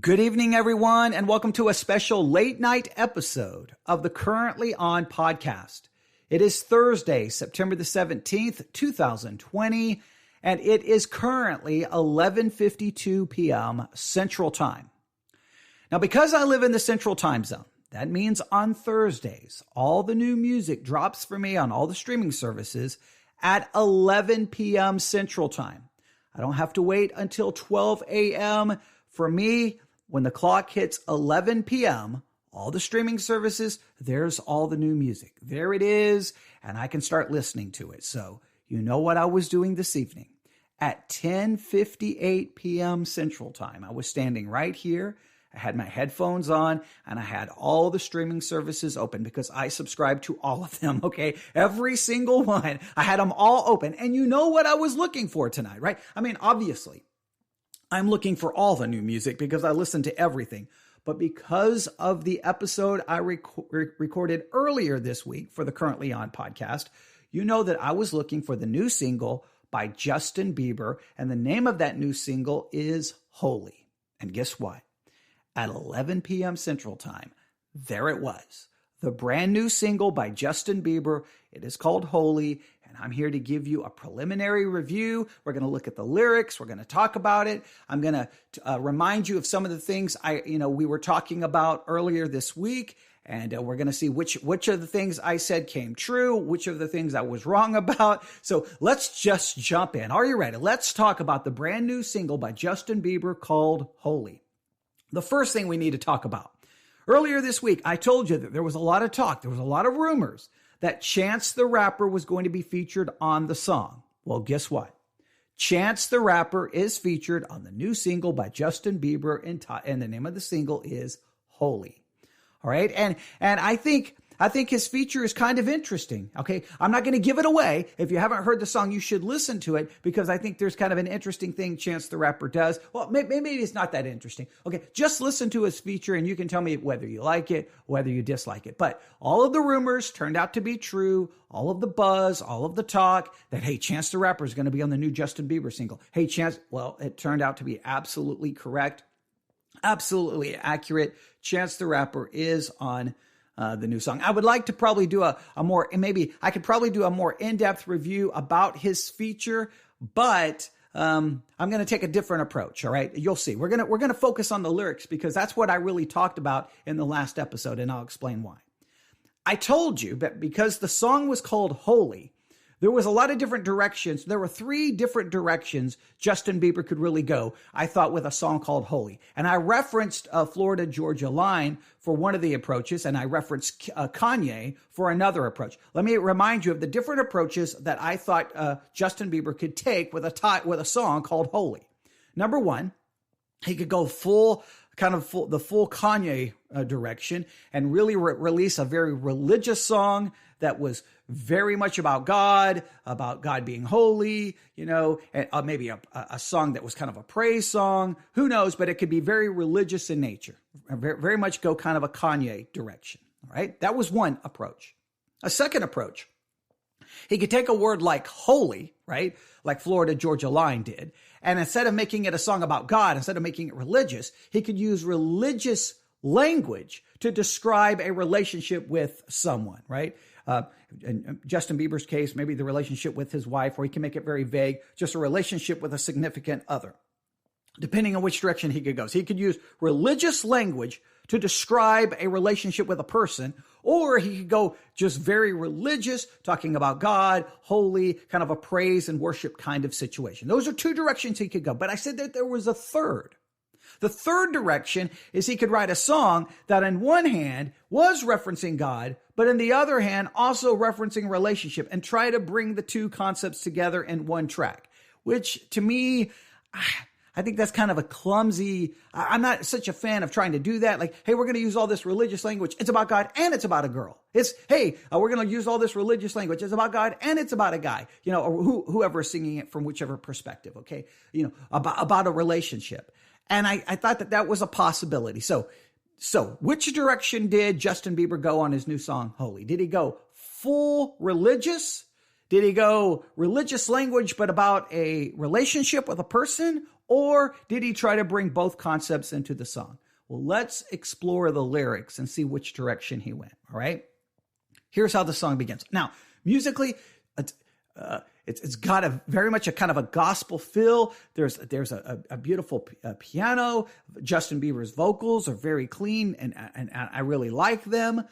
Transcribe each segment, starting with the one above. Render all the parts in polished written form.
Good evening, everyone, and welcome to a special late night episode of the Currently On podcast. It is Thursday, September the 17th, 2020, and it is currently 11:52 p.m. Central Time. Now, because I live in the Central Time Zone, that means on Thursdays, all the new music drops for me on all the streaming services at 11 p.m. Central Time. I don't have to wait until 12 a.m. For me, when the clock hits 11 p.m., all the streaming services, there's all the new music. There it is, and I can start listening to it. So you know what I was doing this evening. At 10:58 p.m. Central Time, I was standing right here. I had my headphones on, and I had all the streaming services open because I subscribe to all of them, okay? Every single one. I had them all open, and you know what I was looking for tonight, right? I mean, obviously, I'm looking for all the new music because I listen to everything. But because of the episode I recorded earlier this week for the Currently On podcast, you know that I was looking for the new single by Justin Bieber, and the name of that new single is Holy. And guess what? At 11 p.m. Central Time, there it was. The brand new single by Justin Bieber. It is called Holy, and I'm here to give you a preliminary review. We're going to look at the lyrics. We're going to talk about it. I'm going to remind you of some of the things we were talking about earlier this week, and we're going to see which of the things I said came true, which of the things I was wrong about. So let's just jump in. Are you ready? Let's talk about the brand new single by Justin Bieber called Holy. The first thing we need to talk about. Earlier this week, I told you that there was a lot of talk, there was a lot of rumors that Chance the Rapper was going to be featured on the song. Well, guess what? Chance the Rapper is featured on the new single by Justin Bieber, and the name of the single is Holy. All right? And I think his feature is kind of interesting, okay? I'm not going to give it away. If you haven't heard the song, you should listen to it because I think there's kind of an interesting thing Chance the Rapper does. Well, maybe it's not that interesting. Okay, just listen to his feature and you can tell me whether you like it, whether you dislike it. But all of the rumors turned out to be true. All of the buzz, all of the talk that, hey, Chance the Rapper is going to be on the new Justin Bieber single. Hey, Chance, well, it turned out to be absolutely correct, absolutely accurate. Chance the Rapper is on the new song. I would like to probably do a more in-depth review about his feature, but I'm going to take a different approach. All right. You'll see. We're going to focus on the lyrics because that's what I really talked about in the last episode. And I'll explain why. I told you that because the song was called Holy, there was a lot of different directions. There were 3 different directions Justin Bieber could really go, I thought, with a song called Holy. And I referenced Florida Georgia Line for one of the approaches, and I referenced Kanye for another approach. Let me remind you of the different approaches that I thought Justin Bieber could take with a song called Holy. Number 1, he could go the full Kanye direction and really release a very religious song that was very much about God being holy, and maybe a song that was kind of a praise song. Who knows? But it could be very religious in nature, very, very much go kind of a Kanye direction. All right. That was one approach. A second approach, he could take a word like holy, right? Like Florida Georgia Line did. And instead of making it a song about God, instead of making it religious, he could use religious language to describe a relationship with someone, right? In Justin Bieber's case, maybe the relationship with his wife, or he can make it very vague, just a relationship with a significant other, depending on which direction he could go. So he could use religious language to describe a relationship with a person, or he could go just very religious, talking about God, holy, kind of a praise and worship kind of situation. Those are 2 directions he could go. But I said that there was a third. The third direction is he could write a song that on one hand was referencing God, but on the other hand also referencing relationship, and try to bring the 2 concepts together in one track, which to me, I think that's kind of a clumsy. I'm not such a fan of trying to do that. Like, hey, we're going to use all this religious language. It's about God and it's about a girl. It's, hey, we're going to use all this religious language. It's about God and it's about a guy, or whoever is singing it from whichever perspective. Okay. About a relationship. And I thought that was a possibility. So which direction did Justin Bieber go on his new song, Holy? Did he go full religious? Did he go religious language, but about a relationship with a person? Or did he try to bring both concepts into the song? Well, let's explore the lyrics and see which direction he went. All right. Here's how the song begins. Now, musically, it's got a very much a kind of a gospel feel. There's a beautiful piano. Justin Bieber's vocals are very clean, and I really like them.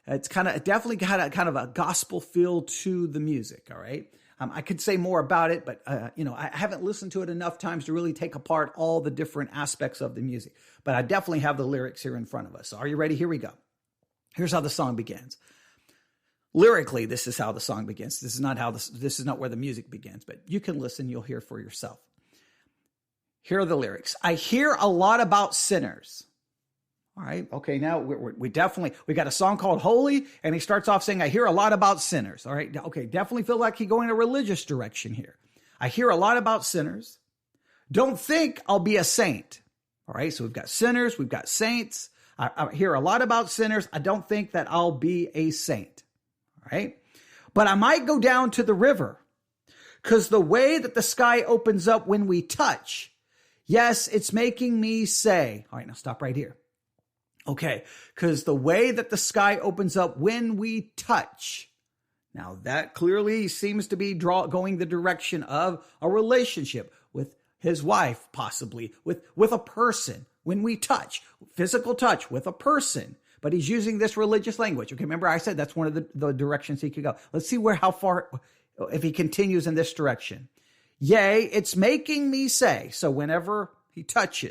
It's definitely got a kind of a gospel feel to the music. All right. I could say more about it, but I haven't listened to it enough times to really take apart all the different aspects of the music. But I definitely have the lyrics here in front of us. So are you ready? Here we go. Here's how the song begins. Lyrically, this is how the song begins. This is not where the music begins, but you can listen. You'll hear for yourself. Here are the lyrics. I hear a lot about sinners. All right. Okay. Now we got a song called Holy, and he starts off saying, I hear a lot about sinners. All right. Okay. Definitely feel like he's going a religious direction here. I hear a lot about sinners. Don't think I'll be a saint. All right. So we've got sinners. We've got saints. I hear a lot about sinners. I don't think that I'll be a saint. All right. But I might go down to the river, because the way that the sky opens up when we touch, yes, it's making me say, all right, now stop right here. Okay, because the way that the sky opens up when we touch, now that clearly seems to be going the direction of a relationship with his wife, possibly with a person. When we touch, physical touch with a person, but he's using this religious language. Okay, remember I said that's one of the directions he could go. Let's see how far, if he continues in this direction. Yea, it's making me say. So whenever he touch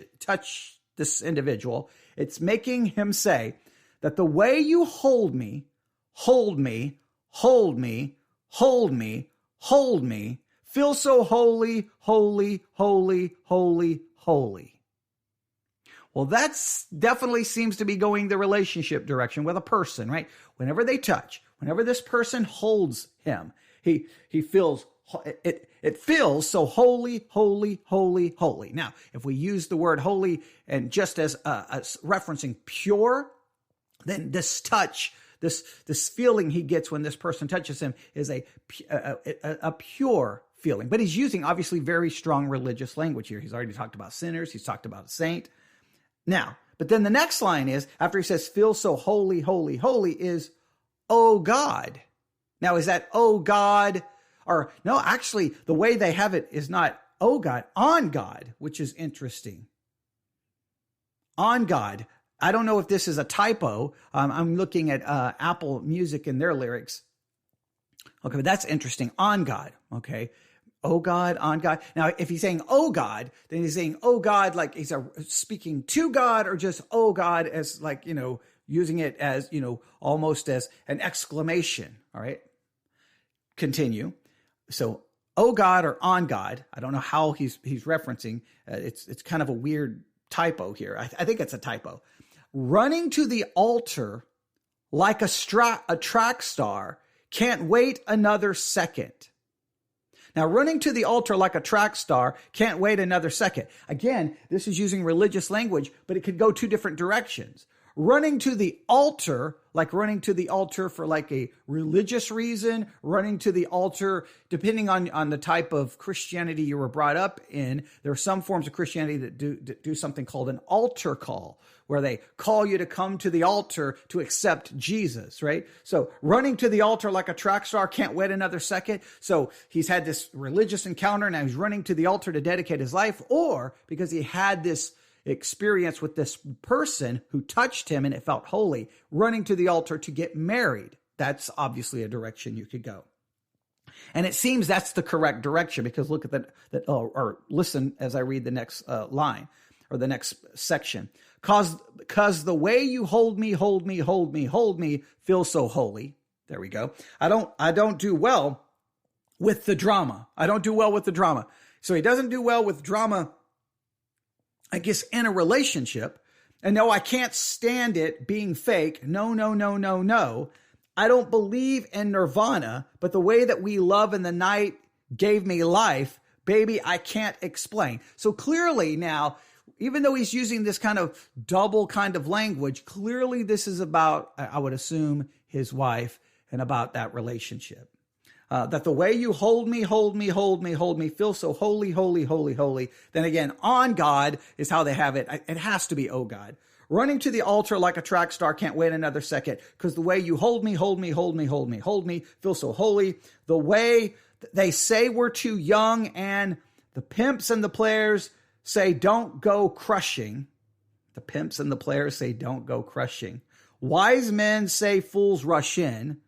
this individual, it's making him say that the way you hold me, hold me, hold me, hold me, hold me, feel so holy, holy, holy, holy, holy. Well, that's definitely seems to be going the relationship direction with a person, right? Whenever they touch, whenever this person holds him, he feels it feels so holy, holy, holy, holy. Now, if we use the word holy and just as referencing pure, then this touch, this feeling he gets when this person touches him is a pure feeling. But he's using obviously very strong religious language here. He's already talked about sinners. He's talked about a saint. Now, but then the next line is, after he says, feel so holy, holy, holy, is, oh God. Now, is that, oh God? Or no, actually, the way they have it is not, oh God, on God, which is interesting. On God. I don't know if this is a typo. I'm looking at Apple Music and their lyrics. Okay, but that's interesting. On God. Okay. Oh God, on God. Now, if he's saying, oh God, then he's saying, oh God, like he's speaking to God, or just, oh God, as like, using it as, almost as an exclamation. All right. Continue. So, oh God or on God. I don't know how he's referencing. It's kind of a weird typo here. I think it's a typo. Running to the altar like a track star, can't wait another second. Now, running to the altar like a track star, can't wait another second. Again, this is using religious language, but it could go two different directions. Running to the altar, like running to the altar for like a religious reason, running to the altar, depending on the type of Christianity you were brought up in. There are some forms of Christianity that do something called an altar call, where they call you to come to the altar to accept Jesus, right? So running to the altar like a track star, can't wait another second. So he's had this religious encounter, now he's running to the altar to dedicate his life, or because he had this experience with this person who touched him and it felt holy, running to the altar to get married. That's obviously a direction you could go. And it seems that's the correct direction, because look at that, or listen as I read the next line or the next section. Cause the way you hold me, hold me, hold me, hold me, feels so holy. There we go. I don't do well with the drama. I don't do well with the drama. So he doesn't do well with drama, I guess, in a relationship. And no, I can't stand it being fake. No, no, no, no, no. I don't believe in nirvana, but the way that we love in the night gave me life, baby, I can't explain. So clearly now, even though he's using this kind of double kind of language, clearly this is about, I would assume, his wife and about that relationship. that the way you hold me, feel so holy, holy, holy, holy. Then again, on God is how they have it. It has to be, oh God. Running to the altar like a track star, can't wait another second, because the way you hold me, feel so holy. The way they say we're too young, and the pimps and the players say don't go crushing. The pimps and the players say don't go crushing. Wise men say fools rush in.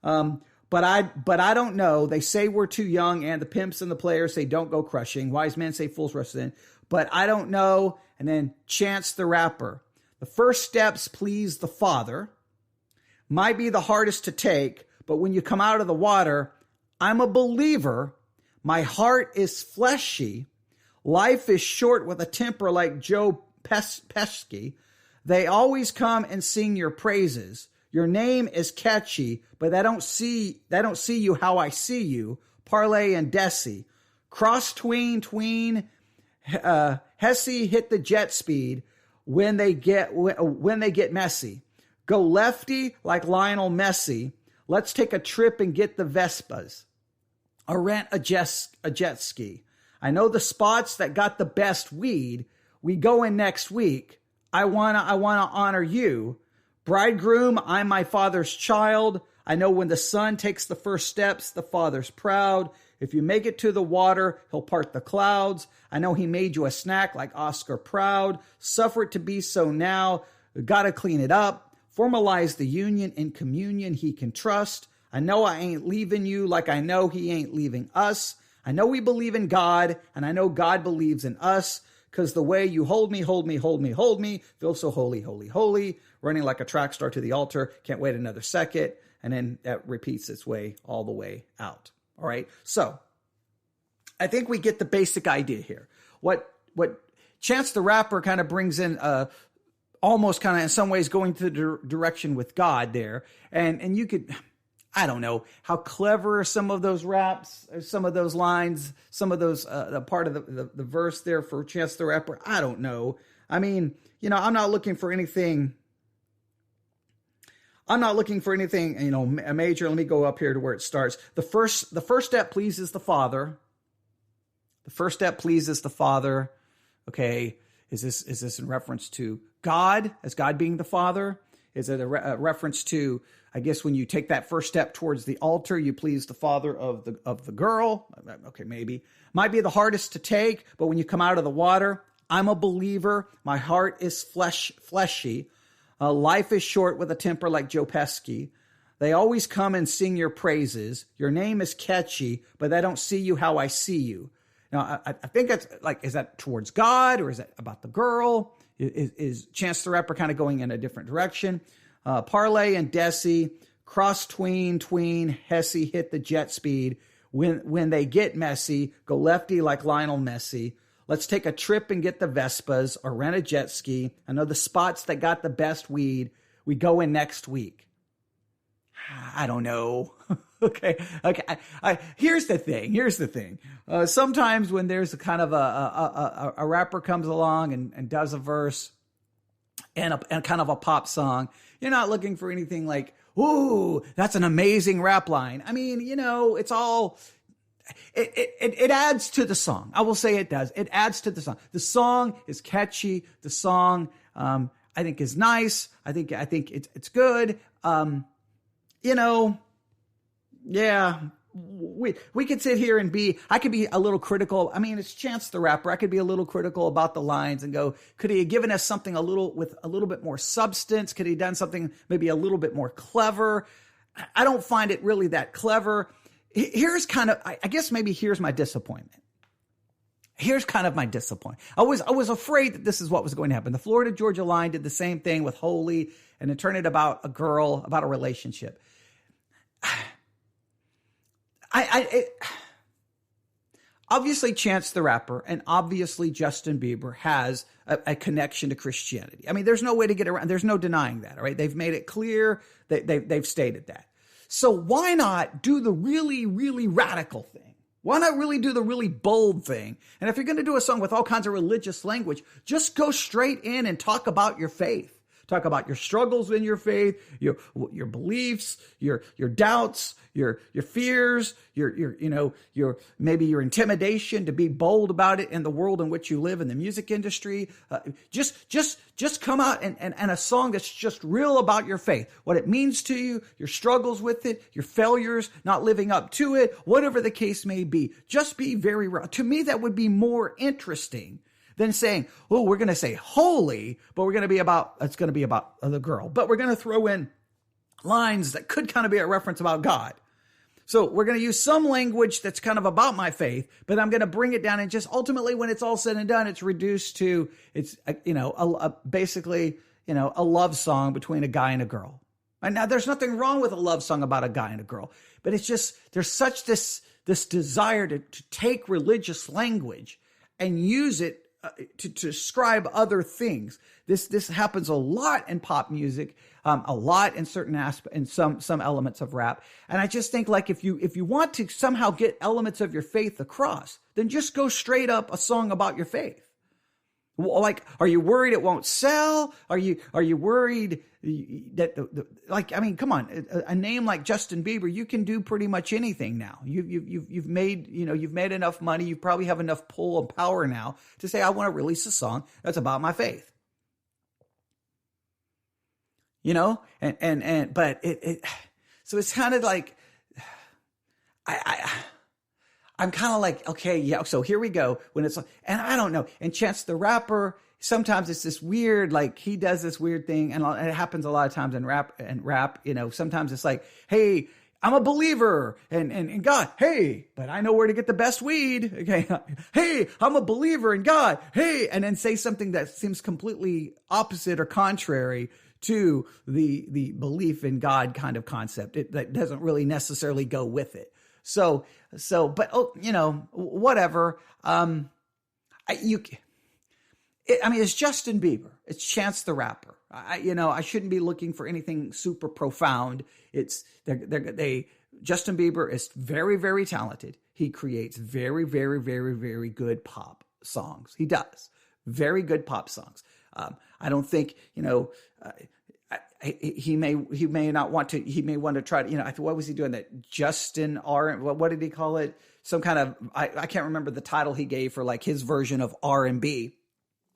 But I don't know. They say we're too young, and the pimps and the players say don't go crushing. Wise men say fools rush in. But I don't know. And then Chance the Rapper. The first steps please the Father. Might be the hardest to take, but when you come out of the water, I'm a believer. My heart is fleshy. Life is short with a temper like Joe Pesky. They always come and sing your praises. Your name is catchy, but they don't see you how I see you. Parlay and Desi. Cross tween, Hesse hit the jet speed when they get messy. Go lefty like Lionel Messi. Let's take a trip and get the Vespas. Or rent a jet ski. I know the spots that got the best weed. We go in next week. I wanna honor you. Bridegroom, I'm my father's child. I know when the son takes the first steps, the father's proud. If you make it to the water, he'll part the clouds. I know he made you a snack like Oscar Proud. Suffer it to be so now. Gotta clean it up. Formalize the union in communion he can trust. I know I ain't leaving you like I know he ain't leaving us. I know we believe in God, and I know God believes in us. Because the way you hold me, feel so holy, holy, holy. Running like a track star to the altar. Can't wait another second. And then that repeats its way all the way out. All right. So I think we get the basic idea here. What Chance the Rapper kind of brings in, almost kind of in some ways going to the direction with God there. And you could, I don't know how clever some of those raps, some of those lines, some of those, the part of the verse there for Chance the Rapper. I don't know. I mean, I'm not looking for anything, major. Let me go up here to where it starts. The first step pleases the Father. The first step pleases the Father. Okay. Is this in reference to God, as God being the Father? Is it a reference to, I guess, when you take that first step towards the altar, you please the father of the girl? Okay, maybe. Might be the hardest to take, but when you come out of the water, I'm a believer. My heart is fleshy. Life is short with a temper like Joe Pesky. They always come and sing your praises. Your name is catchy, but they don't see you how I see you. Now, I think that's like, is that towards God, or is that about the girl? Is Chance the Rapper kind of going in a different direction? Parlay and Desi, cross tween, Hesse hit the jet speed. When they get messy, go lefty like Lionel Messi. Let's take a trip and get the Vespas or rent a jet ski. I know the spots that got the best weed. We go in next week. I don't know. Okay. Here's the thing. Sometimes when there's a kind of a rapper comes along and does a verse and kind of a pop song, you're not looking for anything like, ooh, that's an amazing rap line. I mean, it's all, it adds to the song. I will say it does. It adds to the song. The song is catchy. The song, I think is nice. I think it's good. Yeah, we could sit here and I could be a little critical. I mean, it's Chance the Rapper. I could be a little critical about the lines and go, could he have given us something with a little bit more substance? Could he have done something maybe a little bit more clever? I don't find it really that clever. Here's kind of, I guess maybe here's my disappointment. Here's kind of my disappointment. I was afraid that this is what was going to happen. The Florida-Georgia line did the same thing with Holy, and it turned it about a girl, about a relationship. Obviously Chance the Rapper and obviously Justin Bieber has a connection to Christianity. I mean, there's no way to get around. There's no denying that. All right. They've made it clear that they've stated that. So why not do the really, really radical thing? Why not really do the really bold thing? And if you're going to do a song with all kinds of religious language, just go straight in and talk about your faith. talk about your struggles in your faith, your beliefs, your doubts, your fears, your maybe your intimidation to be bold about it in the world in which you live in the music industry. Just come out and a song that's just real about your faith, what it means to you, your struggles with it, your failures, not living up to it, whatever the case may be. Just be very real. To me, that would be more interesting than saying, oh, we're going to say holy, but it's going to be about the girl, but we're going to throw in lines that could kind of be a reference about God. So we're going to use some language that's kind of about my faith, but I'm going to bring it down and just ultimately when it's all said and done, it's reduced to, basically, a love song between a guy and a girl. And now there's nothing wrong with a love song about a guy and a girl, but it's just, there's such this desire to take religious language and use it to describe other things. This happens a lot in pop music, a lot in certain aspects, in some elements of rap. And I just think like if you want to somehow get elements of your faith across, then just go straight up a song about your faith. Like, are you worried it won't sell? Are you worried that come on, a name like Justin Bieber, you can do pretty much anything now. You've made enough money. You probably have enough pull and power now to say, I want to release a song that's about my faith. But so it's kind of like, I'm kind of like, okay, yeah, so here we go. And I don't know. And Chance the Rapper, sometimes it's this weird, like he does this weird thing, and it happens a lot of times in rap. Sometimes it's like, hey, I'm a believer and God, hey, but I know where to get the best weed. Okay. Hey, I'm a believer in God. Hey, and then say something that seems completely opposite or contrary to the belief in God kind of concept. That doesn't really necessarily go with it. But whatever. It's Justin Bieber. It's Chance the Rapper. I shouldn't be looking for anything super profound. Justin Bieber is very, very talented. He creates very, very, very, very good pop songs. He does very good pop songs. I don't think, he may want to try to, what was he doing that Justin what did he call it? Some kind of, I can't remember the title he gave for like his version of R&B.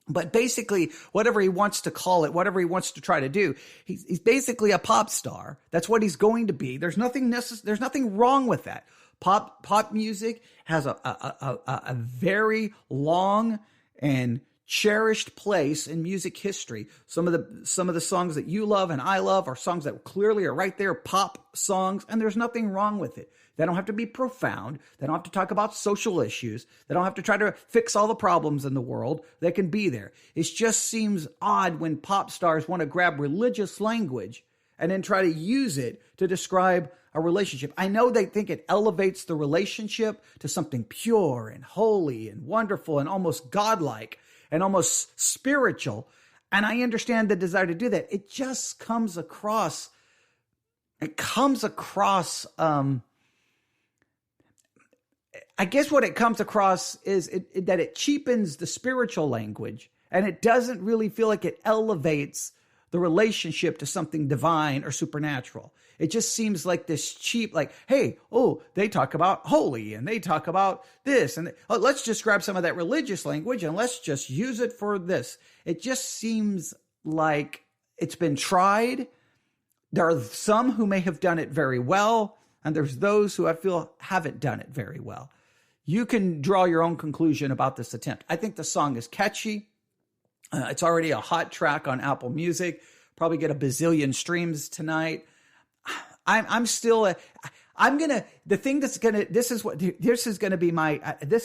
But basically, whatever he wants to call it, whatever he wants to try to do, he's basically a pop star. That's what he's going to be. There's nothing wrong with that. Pop music has a very long and cherished place in music history. Some of the songs that you love and I love are songs that clearly are right there, pop songs, and there's nothing wrong with it. They don't have to be profound. They don't have to talk about social issues. They don't have to try to fix all the problems in the world. They can be there. It just seems odd when pop stars want to grab religious language and then try to use it to describe a relationship. I know they think it elevates the relationship to something pure and holy and wonderful and almost godlike and almost spiritual. And I understand the desire to do that. It just comes across, I guess what it comes across is that it cheapens the spiritual language, and it doesn't really feel like it elevates the relationship to something divine or supernatural. It just seems like this cheap, like, hey, they talk about holy and they talk about this, and let's just grab some of that religious language and let's just use it for this. It just seems like it's been tried. There are some who may have done it very well, and there's those who I feel haven't done it very well. You can draw your own conclusion about this attempt. I think the song is catchy. It's already a hot track on Apple Music. Probably get a bazillion streams tonight. This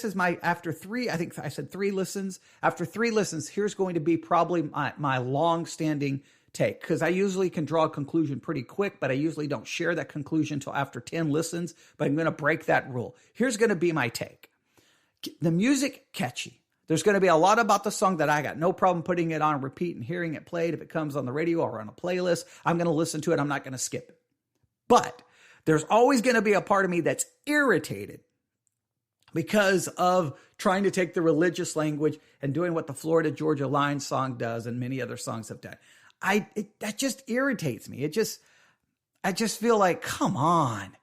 is my, after three, I think I said 3 listens. After 3 listens, here's going to be probably my long-standing take, because I usually can draw a conclusion pretty quick, but I usually don't share that conclusion until after 10 listens, but I'm going to break that rule. Here's going to be my take. The music, catchy. There's going to be a lot about the song that I got no problem putting it on repeat and hearing it played. If it comes on the radio or on a playlist, I'm going to listen to it. I'm not going to skip it. But there's always going to be a part of me that's irritated because of trying to take the religious language and doing what the Florida Georgia Line song does and many other songs have done. that just irritates me. I just feel like, come on.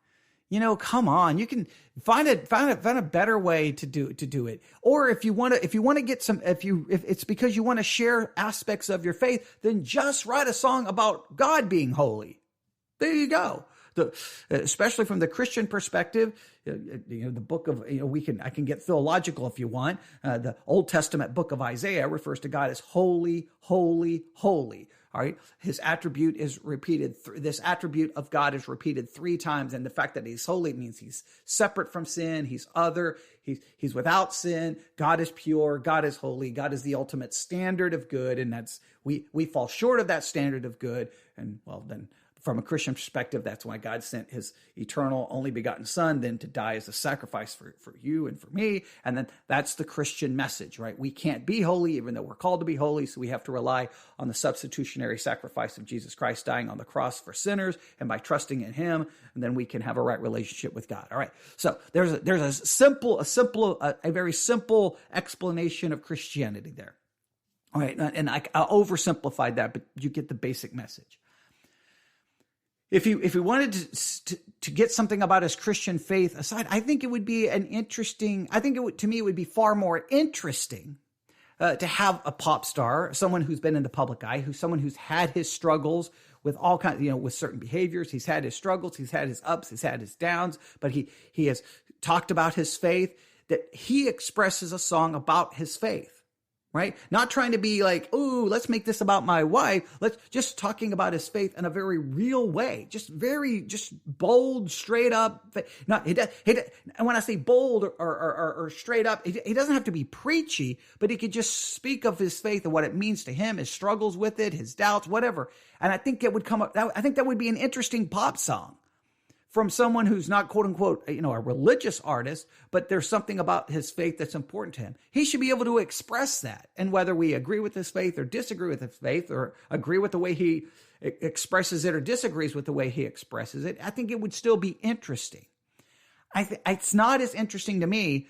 Come on. You can find a better way to do it. Or if you want to get some, if it's because you want to share aspects of your faith, then just write a song about God being holy. There you go. Especially from the Christian perspective, the book of, I can get theological if you want. The Old Testament book of Isaiah refers to God as holy, holy, holy. All right. His attribute is repeated. This attribute of God is repeated 3 times. And the fact that he's holy means he's separate from sin. He's other. He's without sin. God is pure. God is holy. God is the ultimate standard of good. And we fall short of that standard of good. And then from a Christian perspective, that's why God sent his eternal only begotten son then to die as a sacrifice for you and for me. And then that's the Christian message, right? We can't be holy even though we're called to be holy. So we have to rely on the substitutionary sacrifice of Jesus Christ dying on the cross for sinners. And by trusting in him, and then we can have a right relationship with God. All right. So there's a very simple explanation of Christianity there. All right. And I oversimplified that, but you get the basic message. If we wanted to get something about his Christian faith aside, I think it would be to me, it would be far more interesting to have a pop star, someone who's been in the public eye, someone who's had his struggles with all kinds, with certain behaviors. He's had his struggles, he's had his ups, he's had his downs, but he has talked about his faith, that he expresses a song about his faith. Right? Not trying to be like, ooh, let's make this about my wife. Let's just talking about his faith in a very real way. Just bold, straight up. And when I say bold or straight up, he doesn't have to be preachy, but he could just speak of his faith and what it means to him, his struggles with it, his doubts, whatever. And I think I think that would be an interesting pop song from someone who's not, quote unquote, a religious artist, but there's something about his faith that's important to him. He should be able to express that. And whether we agree with his faith or disagree with his faith or agree with the way he expresses it or disagrees with the way he expresses it, I think it would still be interesting. It's not as interesting to me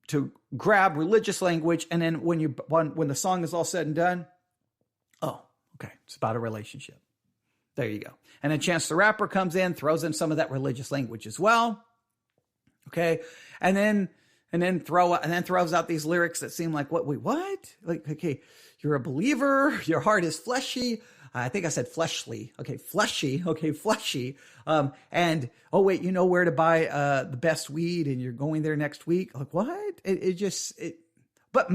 to grab religious language and then when the song is all said and done, oh, okay, it's about a relationship. There you go. And then Chance the Rapper comes in, throws in some of that religious language as well. Okay. And then throws out these lyrics that seem like, what? Like, okay, you're a believer. Your heart is fleshy. I think I said fleshly. Okay. Fleshy. Okay. Fleshy. And, oh wait, you know where to buy, the best weed and you're going there next week. Like what? But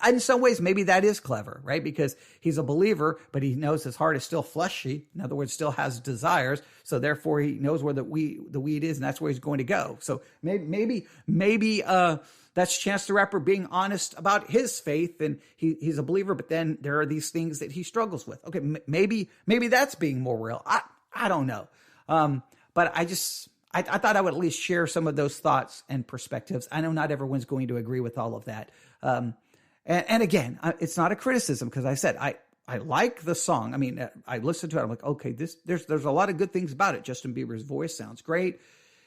in some ways, maybe that is clever, right? Because he's a believer, but he knows his heart is still fleshy. In other words, still has desires. So therefore, he knows where the weed is, and that's where he's going to go. So maybe that's Chance the Rapper being honest about his faith, and he's a believer. But then there are these things that he struggles with. Okay, maybe that's being more real. I don't know. But I thought I would at least share some of those thoughts and perspectives. I know not everyone's going to agree with all of that. And again, it's not a criticism because I said, I like the song. I mean, I listened to it. I'm like, okay, there's a lot of good things about it. Justin Bieber's voice sounds great.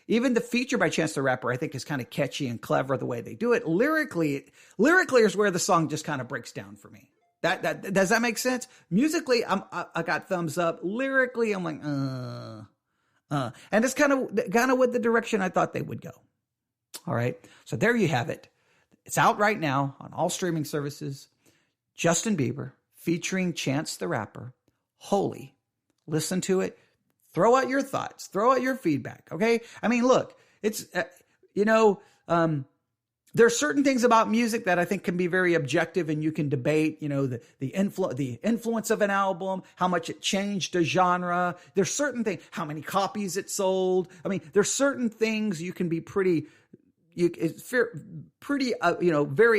Even the feature by Chance the Rapper, I think is kind of catchy and clever the way they do it. Lyrically is where the song just kind of breaks down for me. That does that make sense? Musically, I got thumbs up. Lyrically, I'm like, and it's kind of with the direction I thought they would go. All right. So there you have it. It's out right now on all streaming services. Justin Bieber featuring Chance the Rapper, Holy. Listen to it. Throw out your thoughts. Throw out your feedback. Okay. I mean, look, it's, there are certain things about music that I think can be very objective and you can debate, the influence of an album, how much it changed a genre. There's certain things, how many copies it sold. I mean, there's certain things you can be very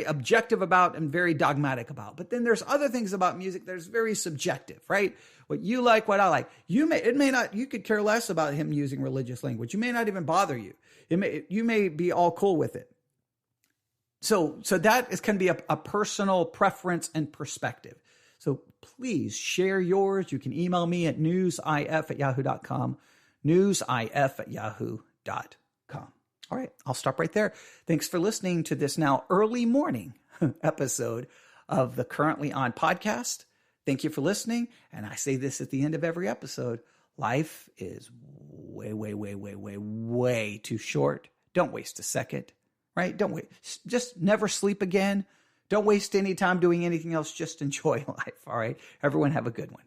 objective about and very dogmatic about. But then there's other things about music that's very subjective, right? What you like, what I like. You could care less about him using religious language. You may not even bother you. You may be all cool with it. So that can be a personal preference and perspective. So please share yours. You can email me at newsif@yahoo.com, newsif@yahoo.com. All right, I'll stop right there. Thanks for listening to this now early morning episode of the Currently On podcast. Thank you for listening. And I say this at the end of every episode. Life is way, way, way, way, way, way too short. Don't waste a second, right? Don't wait. Just never sleep again. Don't waste any time doing anything else. Just enjoy life. All right. Everyone have a good one.